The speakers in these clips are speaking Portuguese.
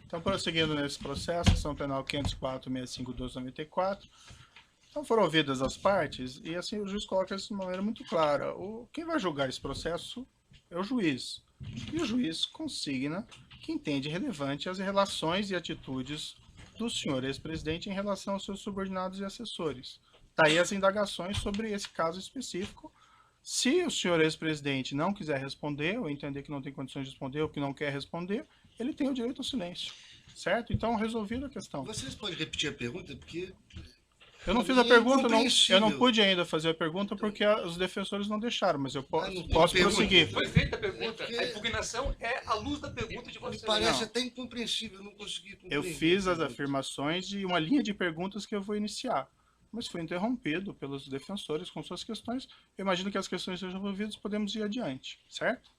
Então, prosseguindo nesse processo, ação penal 504.65.1294, então foram ouvidas as partes e assim o juiz coloca isso de maneira muito clara. Quem vai julgar esse processo é o juiz. E o juiz consigna que entende relevante as relações e atitudes do senhor ex-presidente em relação aos seus subordinados e assessores. Daí as indagações sobre esse caso específico. Se o senhor ex-presidente não quiser responder, ou entender que não tem condições de responder, ou que não quer responder, ele tem o direito ao silêncio. Certo? Então, resolvida a questão. Vocês podem repetir a pergunta? Porque eu não fiz a pergunta, eu não pude ainda fazer a pergunta porque os defensores não deixaram, mas eu posso prosseguir. Foi feita a pergunta, a impugnação é à luz da pergunta de vocês. Me parece até incompreensível, eu não consegui compreender. Eu fiz as afirmações de uma linha de perguntas que eu vou iniciar, mas foi interrompido pelos defensores com suas questões. Eu imagino que as questões sejam resolvidas, podemos ir adiante, certo?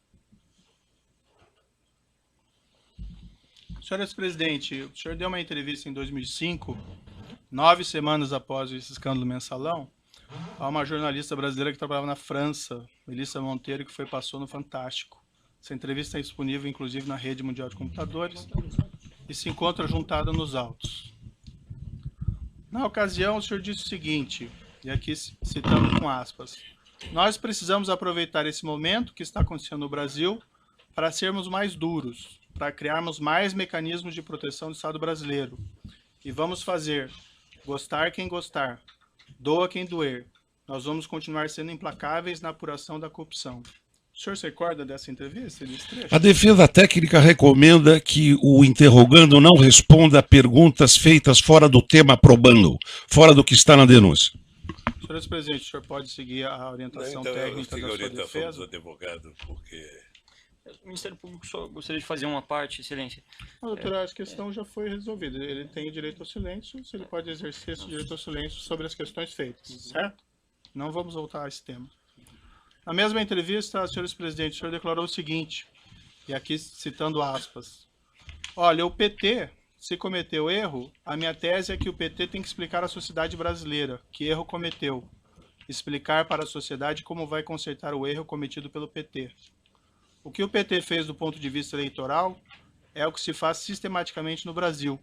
Senhor ex-presidente, o senhor deu uma entrevista em 2005, 9 semanas após esse escândalo mensalão, a uma jornalista brasileira que trabalhava na França, Melissa Monteiro, que passou no Fantástico. Essa entrevista é disponível, inclusive, na Rede Mundial de Computadores e se encontra juntada nos autos. Na ocasião, o senhor disse o seguinte, e aqui citando com aspas, nós precisamos aproveitar esse momento que está acontecendo no Brasil para sermos mais duros, para criarmos mais mecanismos de proteção do Estado brasileiro. E vamos fazer, gostar quem gostar, doa quem doer. Nós vamos continuar sendo implacáveis na apuração da corrupção. O senhor se recorda dessa entrevista, desse trecho? A defesa técnica recomenda que o interrogando não responda a perguntas feitas fora do tema probando, fora do que está na denúncia. Senhor ex-presidente, o senhor pode seguir a orientação técnica da sua defesa? Dos advogados, porque... O Ministério Público só gostaria de fazer uma parte, excelência. Não, doutora, a questão já foi resolvida. Ele tem o direito ao silêncio, se ele pode exercer esse direito ao silêncio sobre as questões feitas, certo? Não vamos voltar a esse tema. Na mesma entrevista, senhor ex-presidente, o senhor declarou o seguinte, e aqui citando aspas, olha, o PT, se cometeu erro, a minha tese é que o PT tem que explicar à sociedade brasileira que erro cometeu, explicar para a sociedade como vai consertar o erro cometido pelo PT. O que o PT fez do ponto de vista eleitoral é o que se faz sistematicamente no Brasil.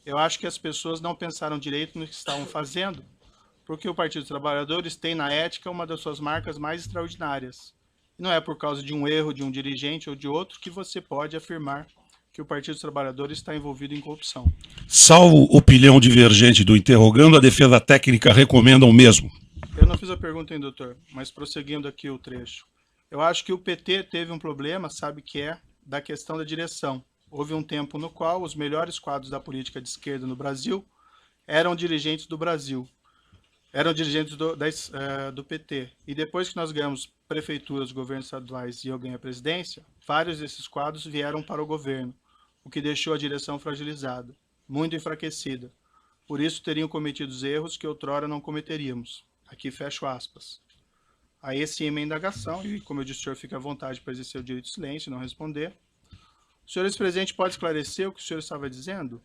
Eu acho que as pessoas não pensaram direito no que estavam fazendo, porque o Partido dos Trabalhadores tem na ética uma das suas marcas mais extraordinárias. E não é por causa de um erro de um dirigente ou de outro que você pode afirmar que o Partido dos Trabalhadores está envolvido em corrupção. Salvo opinião divergente do interrogando, a defesa técnica recomenda o mesmo. Eu não fiz a pergunta, hein, doutor, mas prosseguindo aqui o trecho. Eu acho que o PT teve um problema, sabe que é, da questão da direção. Houve um tempo no qual os melhores quadros da política de esquerda no Brasil eram dirigentes do Brasil, eram dirigentes do PT. E depois que nós ganhamos prefeituras, governos estaduais e eu ganhei a presidência, vários desses quadros vieram para o governo, o que deixou a direção fragilizada, muito enfraquecida. Por isso teriam cometido os erros que outrora não cometeríamos. Aqui fecho aspas. Aí sim, uma indagação, e como eu disse, o senhor fica à vontade para exercer o direito de silêncio e não responder. O senhor ex-presidente pode esclarecer o que o senhor estava dizendo?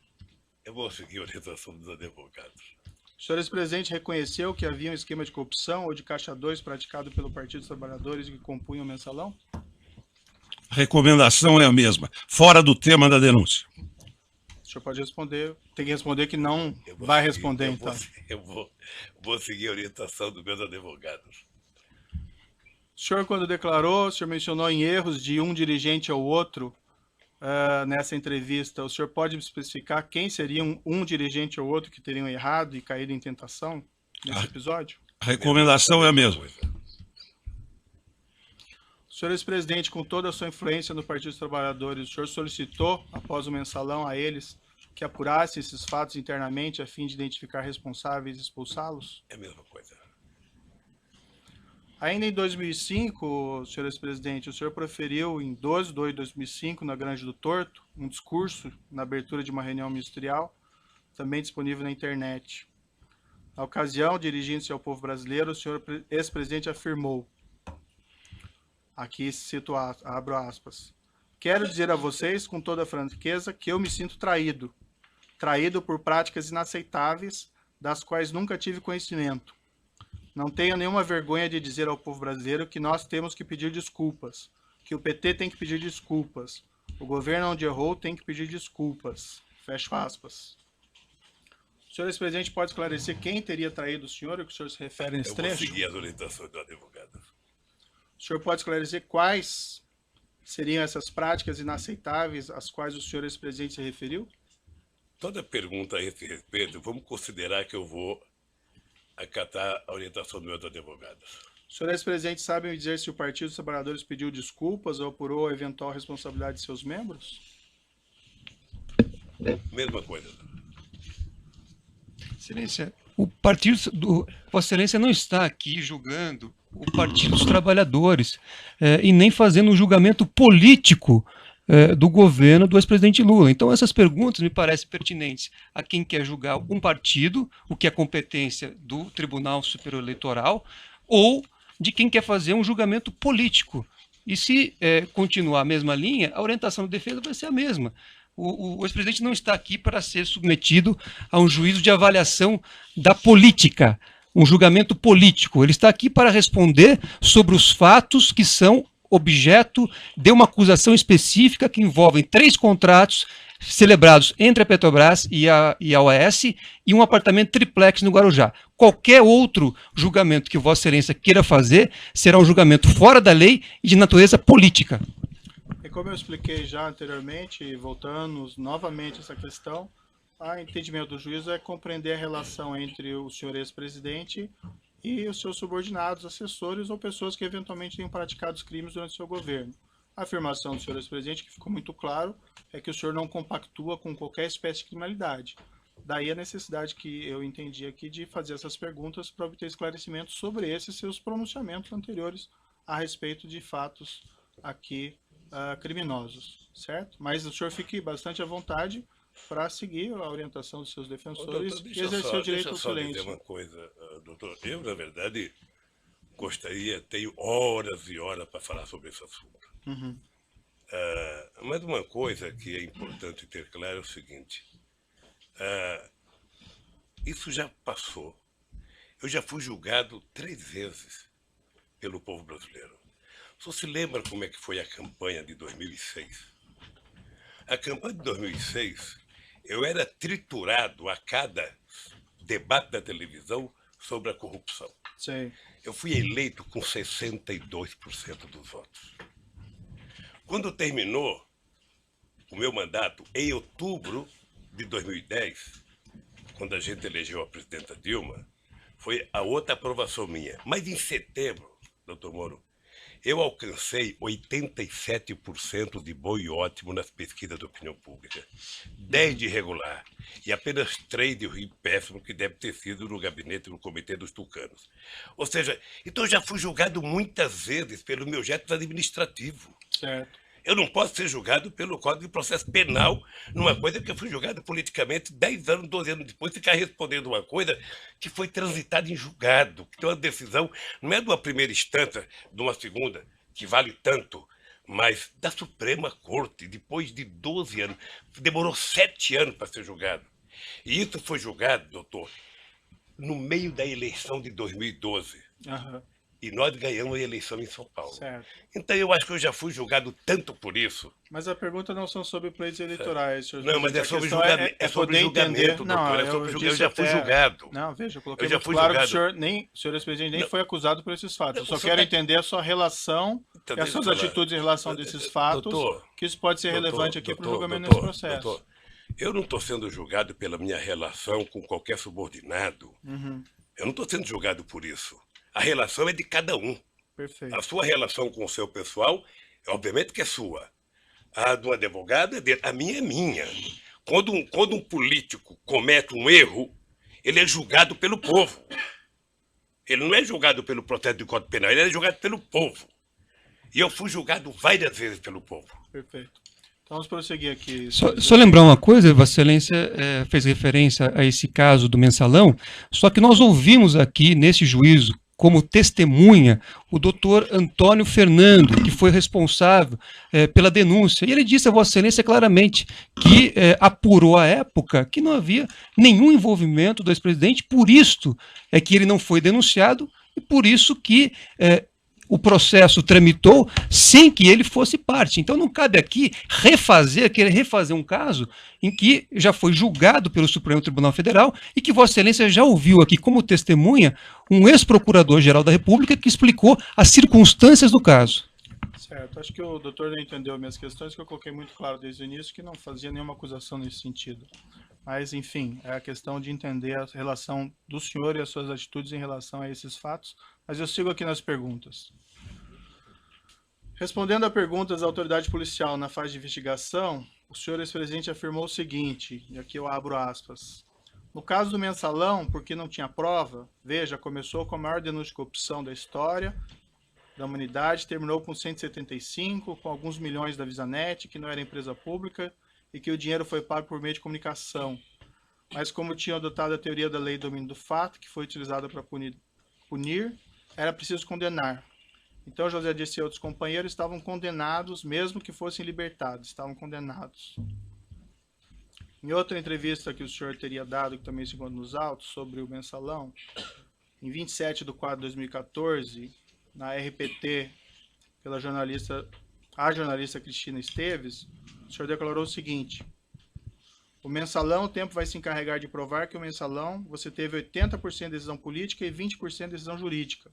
Eu vou seguir a orientação dos advogados. O senhor ex-presidente reconheceu que havia um esquema de corrupção ou de caixa 2 praticado pelo Partido dos Trabalhadores que compunha o mensalão? A recomendação é a mesma, fora do tema da denúncia. O senhor pode responder, tem que responder que não vai responder, então. Eu vou seguir a orientação dos meus advogados. O senhor, quando declarou, o senhor mencionou em erros de um dirigente ao outro nessa entrevista. O senhor pode especificar quem seria um dirigente ou outro que teriam errado e caído em tentação nesse episódio? A recomendação é a mesma. O senhor ex-presidente, com toda a sua influência no Partido dos Trabalhadores, o senhor solicitou, após o mensalão, a eles que apurasse esses fatos internamente a fim de identificar responsáveis e expulsá-los? É a mesma coisa. Ainda em 2005, senhor ex-presidente, o senhor proferiu em 12 de 2 de 2005, na Grande do Torto, um discurso na abertura de uma reunião ministerial, também disponível na internet. Na ocasião, dirigindo-se ao povo brasileiro, o senhor ex-presidente afirmou, aqui cito, abro aspas, quero dizer a vocês, com toda a franqueza, que eu me sinto traído. Traído por práticas inaceitáveis, das quais nunca tive conhecimento. Não tenho nenhuma vergonha de dizer ao povo brasileiro que nós temos que pedir desculpas, que o PT tem que pedir desculpas. O governo onde errou tem que pedir desculpas. Fecho aspas. O senhor ex-presidente pode esclarecer quem teria traído o senhor, o que o senhor se refere nesse Eu vou trecho? seguir as orientações do advogado. O senhor pode esclarecer quais seriam essas práticas inaceitáveis às quais o senhor ex-presidente se referiu? Toda pergunta a esse respeito, vamos considerar que eu vou acatar a orientação dos meus advogados. O senhor ex-presidente sabe me dizer se o Partido dos Trabalhadores pediu desculpas ou apurou a eventual responsabilidade de seus membros? Mesma coisa. Excelência, o partido do Vossa Excelência não está aqui julgando o Partido dos Trabalhadores e nem fazendo um julgamento político do governo do ex-presidente Lula. Então essas perguntas me parecem pertinentes a quem quer julgar um partido, o que é competência do Tribunal Superior Eleitoral, ou de quem quer fazer um julgamento político. E se continuar a mesma linha, a orientação da defesa vai ser a mesma. O ex-presidente não está aqui para ser submetido a um juízo de avaliação da política, um julgamento político. Ele está aqui para responder sobre os fatos que são objeto de uma acusação específica que envolvem 3 contratos celebrados entre a Petrobras e a OAS e um apartamento triplex no Guarujá. Qualquer outro julgamento que Vossa Excelência queira fazer será um julgamento fora da lei e de natureza política. E como eu expliquei já anteriormente, e voltando novamente a essa questão, o entendimento do juízo é compreender a relação entre o senhor ex-presidente e os seus subordinados, assessores ou pessoas que eventualmente tenham praticado os crimes durante o seu governo. A afirmação do senhor ex-presidente, que ficou muito claro, é que o senhor não compactua com qualquer espécie de criminalidade. Daí a necessidade que eu entendi aqui de fazer essas perguntas para obter esclarecimentos sobre esses seus pronunciamentos anteriores a respeito de fatos aqui criminosos, certo? Mas o senhor fique bastante à vontade para seguir a orientação dos seus defensores e exercer o direito ao silêncio. Deixa eu só dizer uma coisa, doutor. Eu, na verdade, tenho horas e horas para falar sobre esse assunto. Uhum. Mas uma coisa que é importante ter claro é o seguinte. Isso já passou. Eu já fui julgado 3 vezes pelo povo brasileiro. Você se lembra como é que foi a campanha de 2006? A campanha de 2006, eu era triturado a cada debate da televisão sobre a corrupção. Sim. Eu fui eleito com 62% dos votos. Quando terminou o meu mandato, em outubro de 2010, quando a gente elegeu a presidenta Dilma, foi a outra aprovação minha. Mas em setembro, doutor Moro, eu alcancei 87% de bom e ótimo nas pesquisas de opinião pública, 10 de regular e apenas 3 de ruim péssimo, que deve ter sido no gabinete do Comitê dos Tucanos. Ou seja, então eu já fui julgado muitas vezes pelo meu jeito administrativo. Certo. Eu não posso ser julgado pelo Código de Processo Penal numa coisa que eu fui julgado politicamente 10 anos, 12 anos depois, ficar respondendo uma coisa que foi transitada em julgado, que tem uma decisão, não é de uma primeira instância, de uma segunda, que vale tanto, mas da Suprema Corte, depois de 12 anos. Demorou 7 anos para ser julgado. E isso foi julgado, doutor, no meio da eleição de 2012. Uhum. E nós ganhamos a eleição em São Paulo. Certo. Então eu acho que eu já fui julgado tanto por isso. Mas a pergunta não são sobre pleitos eleitorais, senhor. Não, mas é sobre questão julgamento, é sobre poder julgamento, entender. doutor. Não, É sobre eu julgamento. Eu disse já fui até- julgado. Não, veja, eu coloquei Eu já muito fui claro que julgado. o senhor ex-presidente nem foi acusado por esses fatos. Eu Não, só o quero senhor- entender a sua relação e as suas atitudes em relação a desses fatos, Doutor, que isso pode ser doutor, relevante aqui para o doutor, julgamento doutor, nesse processo. doutor, eu não estou sendo julgado pela minha relação com qualquer subordinado. Uhum, Eu não estou sendo julgado por isso. A relação é de cada um. perfeito. A sua relação com o seu pessoal, obviamente que é sua. A do advogado é dele. A minha é minha. Quando um político comete um erro, ele é julgado pelo povo. Ele não é julgado pelo processo de Código Penal, ele é julgado pelo povo. E eu fui julgado várias vezes pelo povo. Perfeito. Então vamos prosseguir aqui. Só lembrar uma coisa, Vossa Excelência fez referência a esse caso do mensalão, só que nós ouvimos aqui nesse juízo como testemunha o doutor Antônio Fernando, que foi responsável pela denúncia. E ele disse a Vossa Excelência claramente que apurou à época que não havia nenhum envolvimento do ex-presidente, por isso é que ele não foi denunciado e por isso que o processo tramitou sem que ele fosse parte. Então não cabe aqui querer refazer um caso em que já foi julgado pelo Supremo Tribunal Federal e que Vossa Excelência já ouviu aqui como testemunha um ex-procurador-geral da República que explicou as circunstâncias do caso. Certo, acho que o doutor não entendeu minhas questões, que eu coloquei muito claro desde o início que não fazia nenhuma acusação nesse sentido. Mas, enfim, é a questão de entender a relação do senhor e as suas atitudes em relação a esses fatos. Mas eu sigo aqui nas perguntas. Respondendo a perguntas da autoridade policial na fase de investigação, o senhor ex-presidente afirmou o seguinte, e aqui eu abro aspas. No caso do mensalão, porque não tinha prova, veja, começou com a maior denúncia de corrupção da história da humanidade, terminou com 175, com alguns milhões da Visanet, que não era empresa pública, e que o dinheiro foi pago por meio de comunicação. Mas como tinham adotado a teoria da lei do domínio do fato, que foi utilizada para punir, era preciso condenar. Então José Dirceu e outros companheiros estavam condenados, mesmo que fossem libertados, estavam condenados. Em outra entrevista que o senhor teria dado, que também se encontra nos autos, sobre o mensalão, em 27/4 de 2014, na RPT, pela jornalista Cristina Esteves, o senhor declarou o seguinte: o mensalão, o tempo vai se encarregar de provar que o mensalão você teve 80% de decisão política e 20% de decisão jurídica.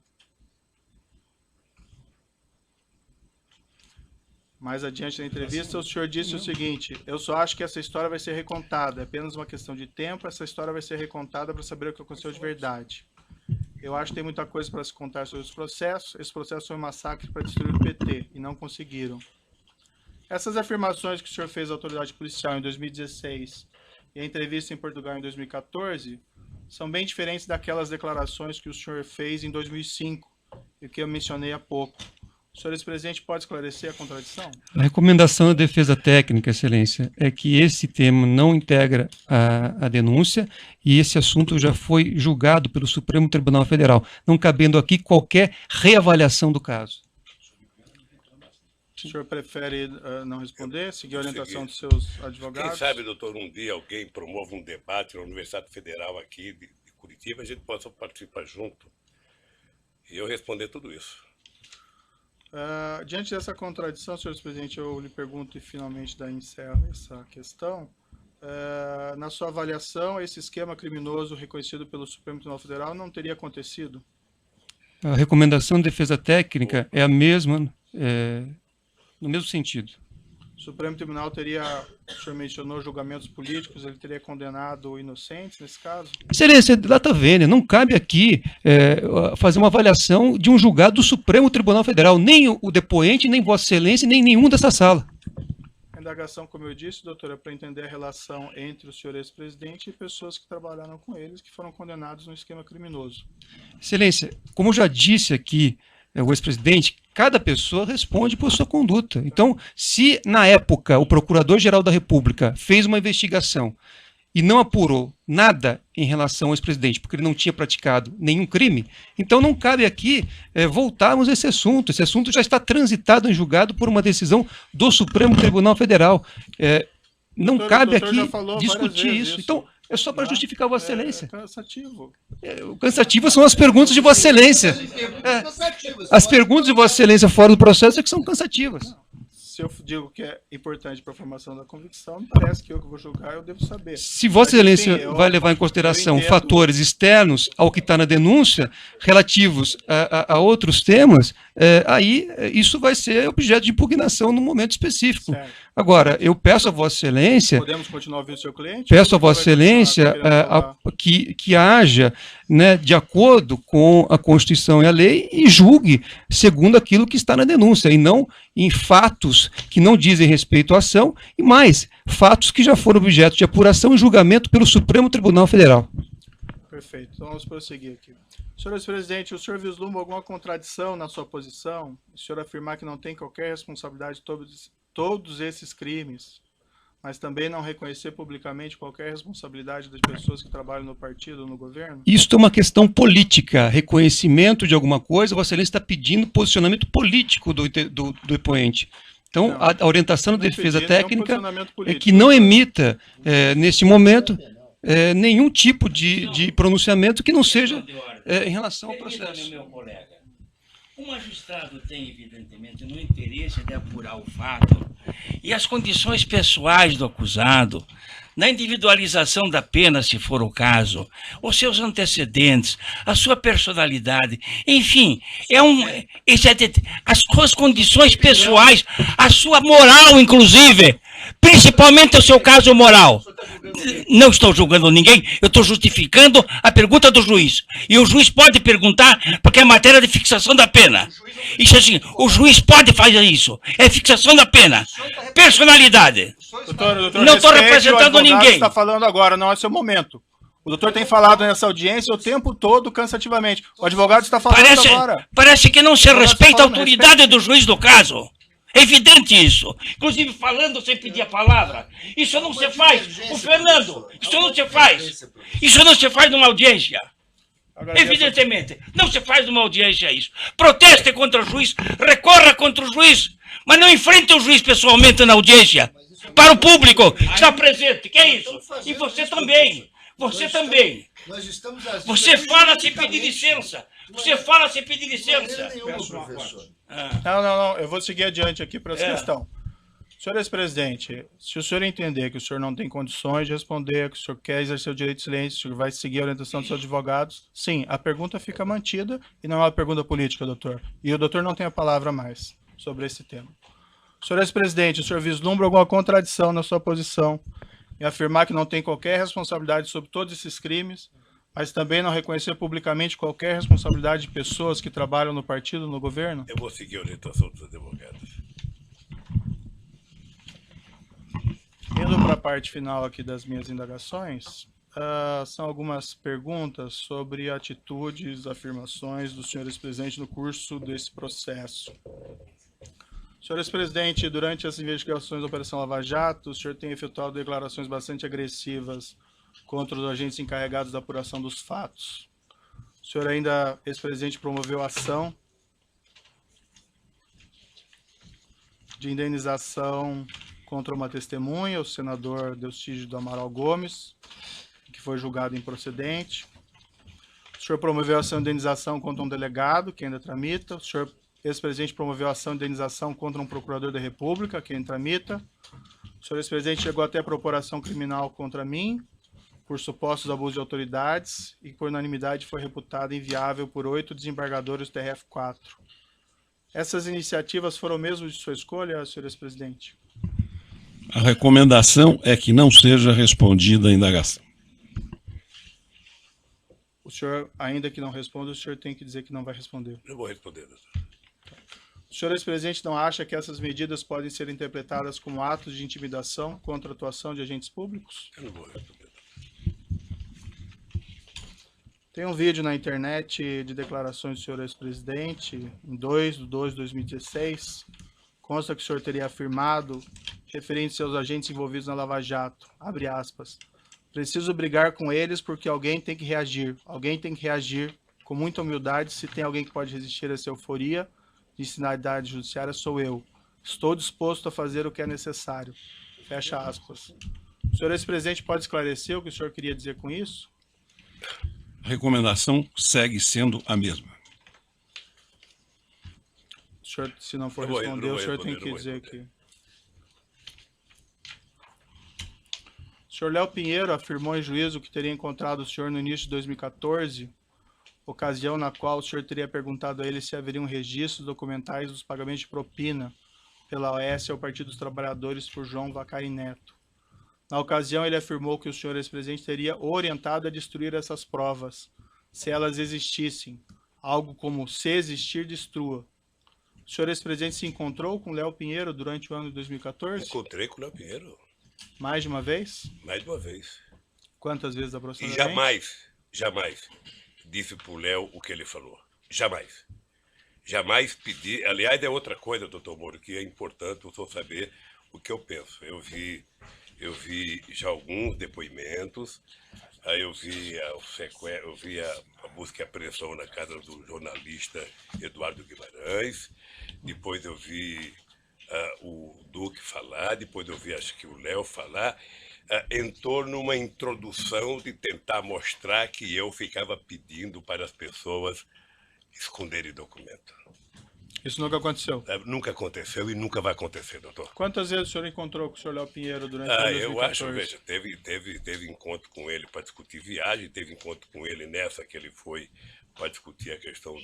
Mais adiante na entrevista, o senhor disse o seguinte: eu só acho que essa história vai ser recontada, é apenas uma questão de tempo, essa história vai ser recontada para saber o que aconteceu de verdade. Eu acho que tem muita coisa para se contar sobre os processos. Esse processo foi um massacre para destruir o PT, e não conseguiram. Essas afirmações que o senhor fez à autoridade policial em 2016 e a entrevista em Portugal em 2014 são bem diferentes daquelas declarações que o senhor fez em 2005 e que eu mencionei há pouco. O senhor ex-presidente pode esclarecer a contradição? A recomendação da defesa técnica, Excelência, é que esse tema não integra a denúncia e esse assunto já foi julgado pelo Supremo Tribunal Federal, não cabendo aqui qualquer reavaliação do caso. O senhor prefere não responder, seguir a orientação dos seus advogados? Quem sabe, doutor, um dia alguém promove um debate na Universidade Federal aqui de Curitiba, a gente possa participar junto e eu responder tudo isso. Diante dessa contradição, senhor presidente, eu lhe pergunto e finalmente daí encerro essa questão. Na sua avaliação, esse esquema criminoso reconhecido pelo Supremo Tribunal Federal não teria acontecido? A recomendação de defesa técnica é a mesma, no mesmo sentido. O Supremo Tribunal teria, o senhor mencionou julgamentos políticos, ele teria condenado inocentes nesse caso? Excelência, lá está vendo, não cabe aqui fazer uma avaliação de um julgado do Supremo Tribunal Federal, nem o depoente, nem Vossa Excelência, nem nenhum dessa sala. A indagação, como eu disse, doutora, é para entender a relação entre o senhor ex-presidente e pessoas que trabalharam com eles, que foram condenados no esquema criminoso. Excelência, como eu já disse aqui, o ex-presidente, cada pessoa responde por sua conduta. Então, se na época o Procurador-Geral da República fez uma investigação e não apurou nada em relação ao ex-presidente, porque ele não tinha praticado nenhum crime, então não cabe aqui voltarmos a esse assunto. Esse assunto já está transitado em julgado por uma decisão do Supremo Tribunal Federal. Não cabe aqui discutir isso. Então, é só para justificar Vossa Excelência. É cansativo. Cansativas são as perguntas de Vossa Excelência. As perguntas de Vossa Excelência fora do processo é que são cansativas. Se eu digo que é importante para a formação da convicção, me parece que eu que vou julgar, eu devo saber. Se Vossa Excelência vai levar em consideração fatores externos ao que está na denúncia, relativos a outros temas, aí isso vai ser objeto de impugnação num momento específico. Certo. Agora, eu peço a Vossa Excelência... Podemos continuar ouvindo o seu cliente? Peço a Vossa Excelência que haja, né, de acordo com a Constituição e a lei e julgue segundo aquilo que está na denúncia, e não em fatos que não dizem respeito à ação, e mais, fatos que já foram objeto de apuração e julgamento pelo Supremo Tribunal Federal. Perfeito, então vamos prosseguir aqui. Senhor ex-presidente, o senhor vislumbra alguma contradição na sua posição? O senhor afirmar que não tem qualquer responsabilidade de todos esses crimes, mas também não reconhecer publicamente qualquer responsabilidade das pessoas que trabalham no partido ou no governo? Isso é uma questão política, reconhecimento de alguma coisa. Vossa Excelência está pedindo posicionamento político do depoente. Então, não, a orientação da defesa técnica é que não emita, nesse momento, nenhum tipo de pronunciamento que não seja em relação ao processo. O magistrado tem, evidentemente, no interesse de apurar o fato e as condições pessoais do acusado, na individualização da pena, se for o caso, os seus antecedentes, a sua personalidade, enfim, as suas condições pessoais, a sua moral, inclusive, principalmente o seu caso moral. Não estou julgando ninguém, eu estou justificando a pergunta do juiz. E o juiz pode perguntar, porque é matéria de fixação da pena. Isso assim, o juiz pode fazer isso. É fixação da pena. Personalidade. Doutor, Não estou representando ninguém. Está falando agora, não é seu momento. O doutor tem falado nessa audiência o tempo todo, cansativamente. O advogado está falando agora. Parece que não se respeita a autoridade do juiz do caso. É evidente isso. Inclusive falando sem pedir a palavra. Isso não se faz. O Fernando, isso não se faz. Isso não se faz numa audiência. Evidentemente. Não se faz numa audiência isso. Proteste contra o juiz, recorra contra o juiz, mas não enfrente o juiz pessoalmente na audiência. Para o público que está presente. Que é isso? E você também. Você também. Você fala sem pedir licença. Você fala sem pedir licença. Não. Eu vou seguir adiante aqui para essa questão. Senhor ex-presidente, se o senhor entender que o senhor não tem condições de responder, que o senhor quer exercer o direito de silêncio, o senhor vai seguir a orientação dos seus advogados, sim, a pergunta fica mantida e não é uma pergunta política, doutor. E o doutor não tem a palavra mais sobre esse tema. Senhor ex-presidente, o senhor vislumbra alguma contradição na sua posição em afirmar que não tem qualquer responsabilidade sobre todos esses crimes, mas também não reconhecer publicamente qualquer responsabilidade de pessoas que trabalham no partido, no governo? Eu vou seguir a orientação dos advogados. Indo para a parte final aqui das minhas indagações, são algumas perguntas sobre atitudes, afirmações do senhor ex-presidente no curso desse processo. Senhor ex-presidente, durante as investigações da Operação Lava Jato, o senhor tem efetuado declarações bastante agressivas contra os agentes encarregados da apuração dos fatos. O senhor ainda, ex-presidente, promoveu ação de indenização contra uma testemunha, o senador Deustígio do Amaral Gomes, que foi julgado improcedente. O senhor promoveu ação de indenização contra um delegado, que ainda tramita. O senhor, ex-presidente, promoveu ação de indenização contra um procurador da República, que ainda tramita. O senhor, ex-presidente, chegou até a propor ação criminal contra mim, por supostos abusos de autoridades, e por unanimidade foi reputada inviável por 8 desembargadores do TRF4. Essas iniciativas foram mesmo de sua escolha, senhor ex-presidente? A recomendação é que não seja respondida a indagação. O senhor, ainda que não responda, o senhor tem que dizer que não vai responder. Eu vou responder, doutor. O senhor, ex-presidente, não acha que essas medidas podem ser interpretadas como atos de intimidação contra a atuação de agentes públicos? Eu não vou responder. Tem um vídeo na internet de declarações do senhor ex-presidente, em 2/2/2016, consta que o senhor teria afirmado, referente-se aos agentes envolvidos na Lava Jato, abre aspas, preciso brigar com eles porque alguém tem que reagir com muita humildade, se tem alguém que pode resistir a essa euforia de sinalidade judiciária, sou eu. Estou disposto a fazer o que é necessário. Fecha aspas. O senhor ex-presidente pode esclarecer o que o senhor queria dizer com isso? A recomendação segue sendo a mesma. O senhor, se não for responder, o senhor tem que dizer que... O senhor Léo Pinheiro afirmou em juízo que teria encontrado o senhor no início de 2014, ocasião na qual o senhor teria perguntado a ele se haveria um registro documentais dos pagamentos de propina pela OAS ao Partido dos Trabalhadores por João Vacari Neto. Na ocasião, ele afirmou que o senhor ex-presidente teria orientado a destruir essas provas, se elas existissem, algo como se existir, destrua. O senhor ex-presidente se encontrou com Léo Pinheiro durante o ano de 2014? Encontrei com o Léo Pinheiro. Mais de uma vez? Mais de uma vez. Quantas vezes E aproximadamente? jamais disse pro Léo o que ele falou. Jamais. Jamais pedi. Aliás, é outra coisa, doutor Moro, que é importante o senhor saber o que eu penso. Eu vi já alguns depoimentos, aí eu vi a busca e apreensão na casa do jornalista Eduardo Guimarães, depois eu vi o Duque falar, depois eu vi, acho que o Léo falar, em torno de uma introdução de tentar mostrar que eu ficava pedindo para as pessoas esconderem documento. Isso nunca aconteceu. Nunca aconteceu e nunca vai acontecer, doutor. Quantas vezes o senhor encontrou com o senhor Léo Pinheiro durante o Ah, ano de eu 2014? acho, veja, teve encontro com ele para discutir viagem, teve encontro com ele nessa que ele foi para discutir a questão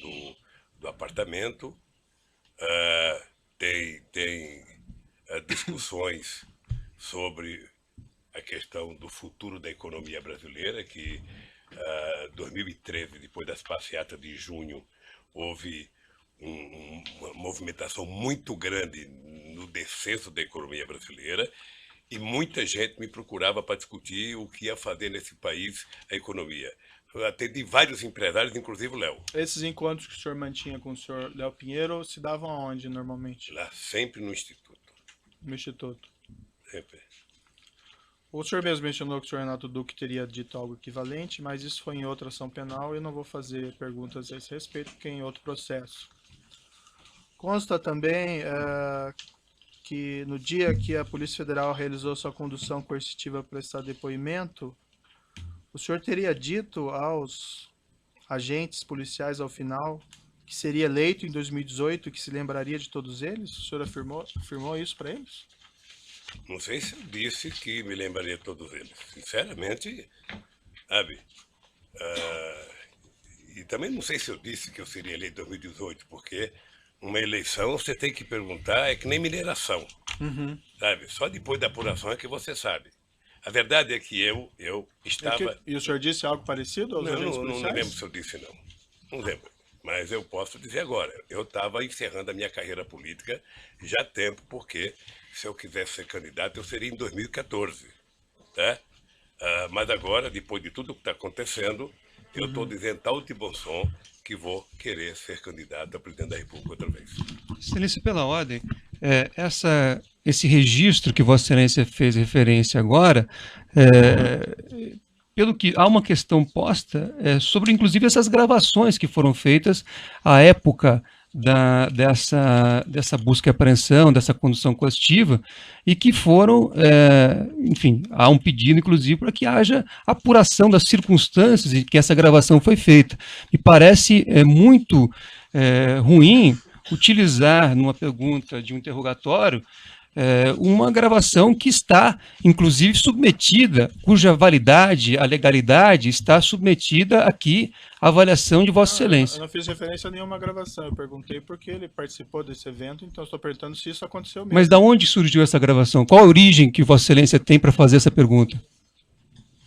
do apartamento. Tem discussões sobre a questão do futuro da economia brasileira, que 2013, depois das passeatas de junho, houve uma movimentação muito grande no descenso da economia brasileira e muita gente me procurava para discutir o que ia fazer nesse país a economia. Eu atendi vários empresários, inclusive o Léo. Esses encontros que o senhor mantinha com o senhor Léo Pinheiro se davam aonde, normalmente? Lá, sempre no Instituto. No Instituto. Sempre. O senhor mesmo mencionou que o senhor Renato Duque teria dito algo equivalente, mas isso foi em outra ação penal e eu não vou fazer perguntas a esse respeito, porque é em outro processo. Consta também que no dia que a Polícia Federal realizou sua condução coercitiva para prestar depoimento, o senhor teria dito aos agentes policiais ao final que seria eleito em 2018 e que se lembraria de todos eles? O senhor afirmou isso para eles? Não sei se eu disse que me lembraria de todos eles. Sinceramente, sabe? E também não sei se eu disse que eu seria eleito em 2018, porque uma eleição você tem que perguntar, é que nem mineração. Sabe? Só depois da apuração é que você sabe. A verdade é que eu estava... E o senhor disse algo parecido aos agentes Não policiais? lembro se eu disse não. Não lembro. Mas eu posso dizer agora. Eu estava encerrando a minha carreira política já há tempo, porque se eu quisesse ser candidato, eu seria em 2014. Tá? Mas agora, depois de tudo que está acontecendo, eu estou dizendo tal de bom som que vou querer ser candidato a presidente da República outra vez. Excelência, pela ordem, esse registro que Vossa Excelência fez referência agora, pelo que há uma questão posta sobre, inclusive, essas gravações que foram feitas à época dessa busca e apreensão, dessa condução coercitiva, e que foram, enfim, há um pedido, inclusive, para que haja apuração das circunstâncias em que essa gravação foi feita. Me parece muito ruim utilizar, numa pergunta de um interrogatório, uma gravação que está, inclusive, submetida, cuja validade, a legalidade, está submetida aqui à avaliação de Vossa Excelência. Eu não fiz referência a nenhuma gravação, eu perguntei porque ele participou desse evento, então estou perguntando se isso aconteceu mesmo. Mas de onde surgiu essa gravação? Qual a origem que Vossa Excelência tem para fazer essa pergunta?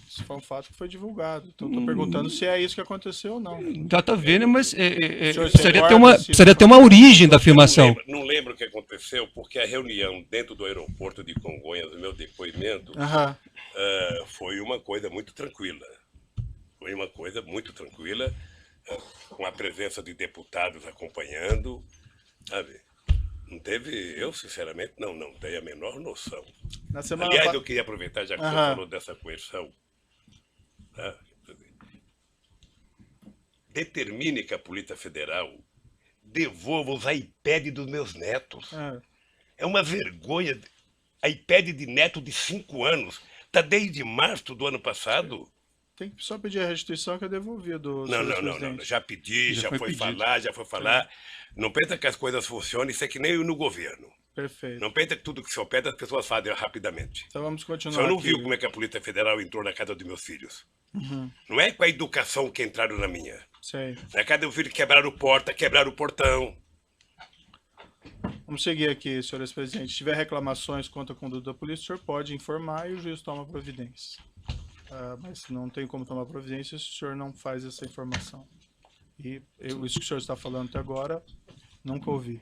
Isso foi um fato que foi divulgado, então estou perguntando se é isso que aconteceu ou não. Já está vendo, mas senhor precisaria ter uma origem da afirmação. Não lembro o que aconteceu, porque a reunião dentro do aeroporto de Congonhas, o meu depoimento, foi uma coisa muito tranquila. Foi uma coisa muito tranquila, com a presença de deputados acompanhando, sabe? Não teve, eu sinceramente não tenho a menor noção. Aliás, eu queria aproveitar, já que você falou dessa coerção, tá? Determine que a Polícia Federal devolva os iPads dos meus netos. É uma vergonha. iPad de neto de 5 anos. Está desde março do ano passado. Tem que só pedir a restituição que é devolvido. Não. Já pedi, já foi falar. Não pensa que as coisas funcionam, isso é que nem no governo. Perfeito. Não pensa que tudo que se opera as pessoas fazem rapidamente. Então vamos continuar. Você não aqui. viu como é que a Polícia Federal entrou na casa dos meus filhos? Não é com a educação que entraram na minha. Sei. Na casa do filho quebraram porta, quebraram o portão. Vamos seguir aqui, senhores presidentes. Se tiver reclamações contra a conduta da polícia, o senhor pode informar e o juiz toma providência. Mas não tem como tomar providência se o senhor não faz essa informação. E isso que o senhor está falando até agora, nunca ouvi.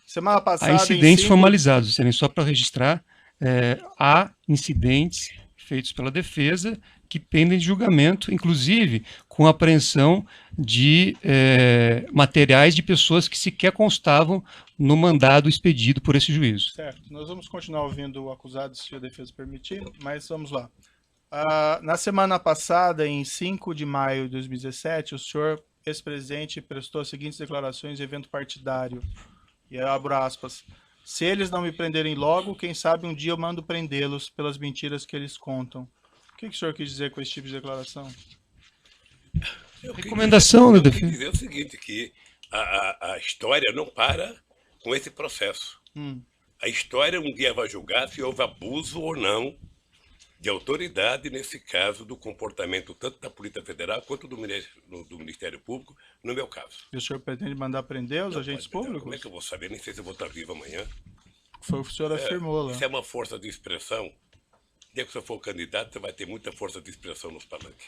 Semana passada... Há incidentes formalizados, só para registrar, há incidentes feitos pela defesa que pendem de julgamento, inclusive com apreensão de materiais de pessoas que sequer constavam no mandado expedido por esse juízo. Certo. Nós vamos continuar ouvindo o acusado, se a defesa permitir, mas vamos lá. Na semana passada, em 5 de maio de 2017, o senhor, ex-presidente, prestou as seguintes declarações em evento partidário. E eu abro aspas. Se eles não me prenderem logo, quem sabe um dia eu mando prendê-los pelas mentiras que eles contam. O que o senhor quis dizer com esse tipo de declaração? Recomendação da defesa. Eu quis dizer o seguinte, que a história não para com esse processo. A história um dia vai julgar se houve abuso ou não de autoridade, nesse caso, do comportamento tanto da Polícia Federal quanto do Ministério Público, no meu caso. E o senhor pretende mandar prender os Não agentes pode, públicos? como é que eu vou saber? Nem sei se eu vou estar vivo amanhã. Foi o que o senhor afirmou lá. Isso é uma força de expressão. O dia que você for candidato, você vai ter muita força de expressão nos palanques.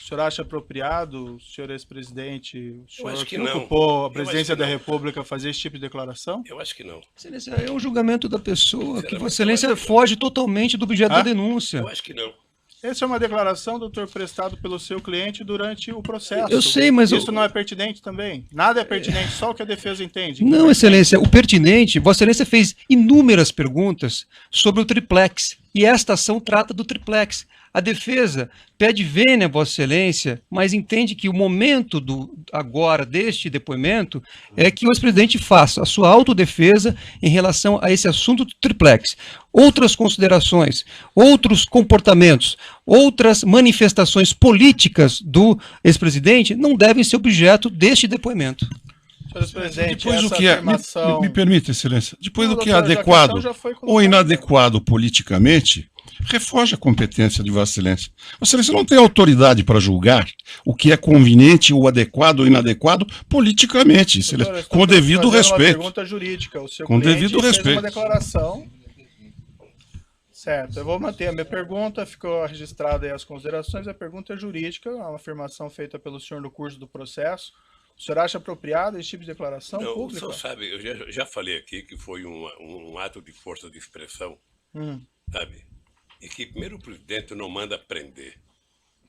O senhor acha apropriado, o senhor ex-presidente, o senhor acho que que não. ocupou a Eu presidência acho que da não. República fazer esse tipo de declaração? Eu acho que não. Excelência, é um julgamento da pessoa, que Sinceramente, Vossa Excelência eu acho que foge totalmente do objeto da Ah? denúncia. Eu acho que não. Essa é uma declaração, doutor, prestado pelo seu cliente durante o processo. Eu sei, mas isso não é pertinente também? Nada é pertinente, só o que a defesa entende. Não, Excelência, o pertinente, Vossa Excelência fez inúmeras perguntas sobre o triplex, e esta ação trata do triplex. A defesa pede vênia, Vossa Excelência, mas entende que o momento agora deste depoimento é que o ex-presidente faça a sua autodefesa em relação a esse assunto do triplex. Outras considerações, outros comportamentos, outras manifestações políticas do ex-presidente não devem ser objeto deste depoimento. Senhor presidente, Depois essa o que é, afirmação... me permite, Excelência, depois Não, o que é doutor, já que a adequado questão já foi ou colocada. inadequado politicamente, refoge a competência de Vossa Excelência. Vossa Excelência não tem autoridade para julgar o que é conveniente ou adequado ou inadequado politicamente, Excelência, Doutor, eu com o estou devido fazendo uma respeito. pergunta jurídica. O seu Com cliente devido fez respeito. uma declaração. Certo, eu vou manter a minha pergunta, ficou registrada aí as considerações. A pergunta é jurídica, é uma afirmação feita pelo senhor no curso do processo. O senhor acha apropriado esse tipo de declaração Não, o pública? senhor sabe, eu já falei aqui que foi um ato de força de expressão, sabe? E que primeiro o presidente não manda prender.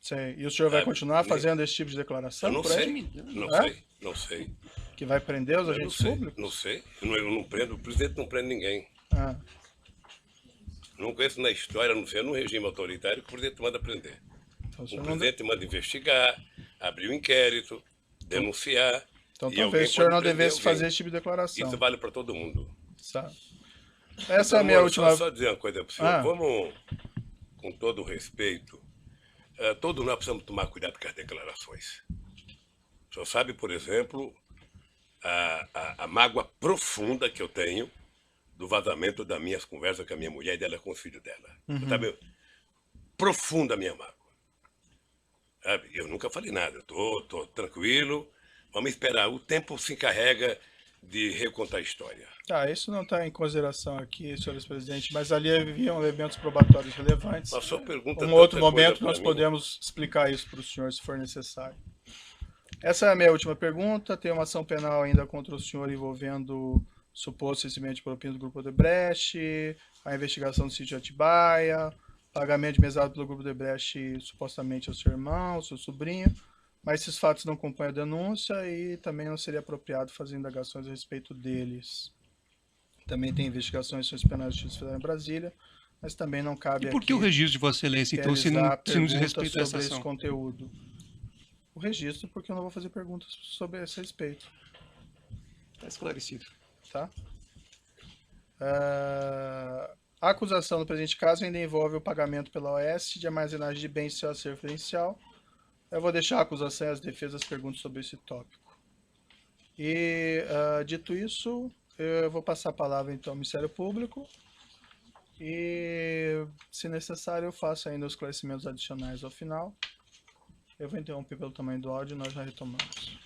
Sei. E o senhor vai Sabe, continuar nem- fazendo esse tipo de declaração? Eu não por aí? sei, não É? sei, não sei. Que vai prender os Eu não agentes sei, públicos? não sei. Eu não prendo, o presidente não prende ninguém. Ah, Não conheço na história, não sei, num regime autoritário que o presidente manda prender. então o O senhor não... presidente manda investigar, abrir um inquérito, denunciar. Então e talvez alguém o senhor pode não prender devesse alguém. fazer esse tipo de declaração. Isso vale para todo mundo. Sabe? Essa é a minha Amor, última... Só dizer uma coisa para o senhor. Ah. Vamos, com todo o respeito, todos nós precisamos tomar cuidado com as declarações. O senhor sabe, por exemplo, a mágoa profunda que eu tenho do vazamento das minhas conversas com a minha mulher e dela com o filho dela. Você sabe, profunda a minha mágoa. Sabe? Eu nunca falei nada, eu tô tranquilo, vamos esperar. O tempo se encarrega de recontar a história. Tá, isso não está em consideração aqui, senhores presidente, mas ali haviam elementos probatórios relevantes. A sua pergunta Um tanta outro coisa momento pra nós mim. podemos explicar isso para o senhor, se for necessário. Essa é a minha última pergunta. Tem uma ação penal ainda contra o senhor envolvendo suposto recebimento de propina do Grupo Odebrecht, a investigação do sítio Atibaia, pagamento de mesada pelo Grupo Odebrecht supostamente ao seu irmão, ao seu sobrinho, mas esses fatos não compõem a denúncia e também não seria apropriado fazer indagações a respeito deles. Também tem investigações sobre penais de justiça federal em Brasília, mas também não cabe E por que aqui o registro de Vossa Excelência, então, se não realizar diz perguntas respeito a essa sobre esse ação? conteúdo. O registro, porque eu não vou fazer perguntas sobre esse respeito, Está esclarecido. tá? A acusação no presente caso ainda envolve o pagamento pela OAS de armazenagem de bens de seu acervo referencial. Eu vou deixar a acusação e as defesas perguntas sobre esse tópico. E, dito isso, eu vou passar a palavra então ao Ministério Público e, se necessário, eu faço ainda os esclarecimentos adicionais ao final. Eu vou interromper pelo tamanho do áudio e nós já retomamos.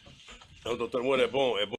Então, doutor Moura, é bom